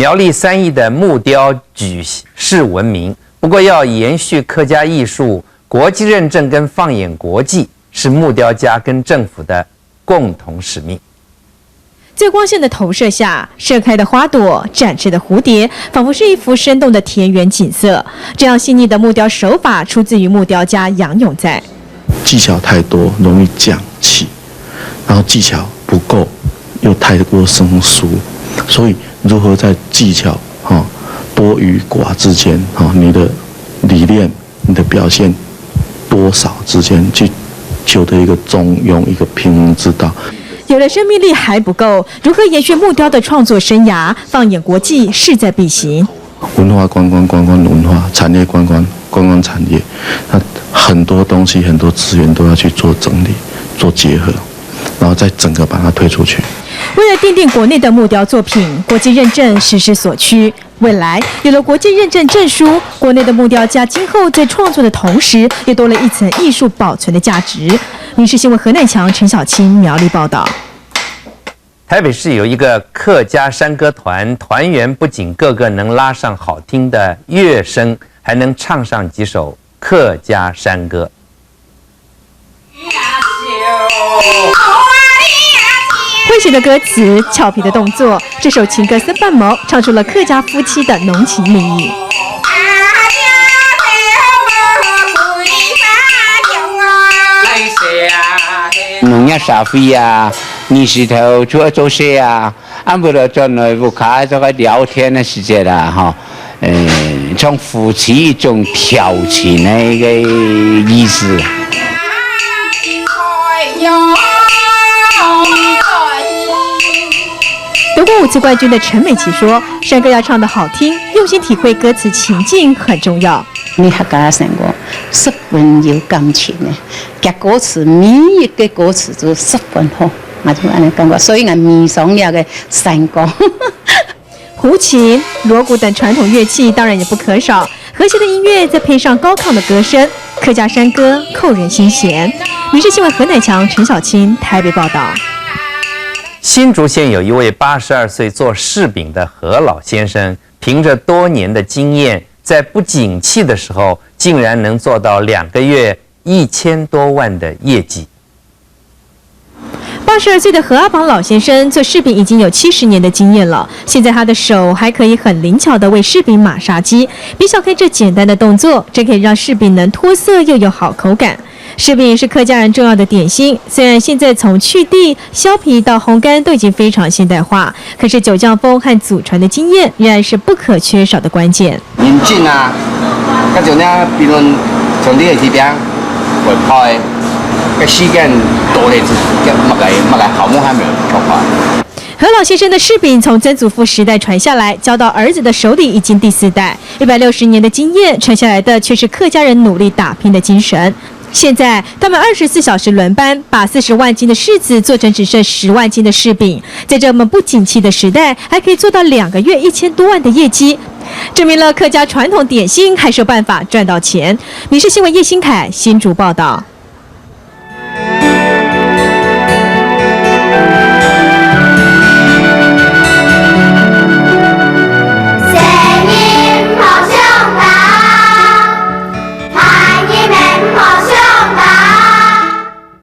苗栗3邑的木雕举世闻名，不过要延续客家艺术国际认证跟放眼国际，是木雕家跟政府的共同使命。在光线的投射下，盛开的花朵、展翅的蝴蝶，仿佛是一幅生动的田园景色。这样细腻的木雕手法，出自于木雕家杨永在。技巧太多，容易讲气，然后技巧不够，又太过生疏，所以如何在技巧多与寡之间你的理念、你的表现多少之间去求得一个中庸、一个平衡之道。有了生命力还不够，如何延续木雕的创作生涯？放眼国际，势在必行。文化观光、观光文化、产业观光、观光产业，那很多东西、很多资源都要去做整理、做结合，然后再整个把它推出去。为了奠定国内的木雕作品国际认证时势所趋，未来有了国际认证证书，国内的木雕家今后在创作的同时，也多了一层艺术保存的价值。民视新闻何乃强、陈小青苗栗报道。台北市有一个客家山歌团，团员不仅个个能拉上好听的乐声，还能唱上几首客家山歌。诙谐的歌词，俏皮的动作，这首情歌森半谋唱出了客家夫妻的浓情蜜意。农业社会啊，你是头做些啊，按不了做内部开这个聊天的时间啦哈，从夫妻一种调情的一个意思。夺过5次冠军的陈美琪说：“山歌要唱得好听，用心体会歌词情境很重要。你客家山歌十分有感情的，夹歌词每一个歌词都十分好，我就安尼感觉，所以我迷上了个山歌。胡琴、锣鼓等传统乐器当然也不可少，和谐的音乐再配上高亢的歌声，客家山歌扣人心弦。”民视新闻何乃强、陈小青台北报道。新竹县有一位82岁做柿饼的何老先生，凭着多年的经验，在不景气的时候，竟然能做到2个月1000多万的业绩。82岁的何阿榜老先生做柿饼已经有70年的经验了，现在他的手还可以很灵巧地为柿饼码砂机。别小看这简单的动作，这可以让柿饼能脱色又有好口感。柿饼是客家人重要的点心，虽然现在从去蒂、削皮到烘干都已经非常现代化，可是酒匠风和祖传的经验仍然是不可缺少的关键。认真啊，嗰種咧，比如從呢個字邊會開嘅時間多啲，乜個好冇還沒有做法。何老先生的柿饼从曾祖父时代传下来，交到儿子的手里已经第4代，160年的经验传下来的却是客家人努力打拼的精神。现在他们24小时轮班，把40万斤的柿子做成只剩10万斤的柿饼，在这么不景气的时代，还可以做到2个月1000多万的业绩，证明了客家传统点心还是有办法赚到钱。民视新闻叶新凯新竹报道。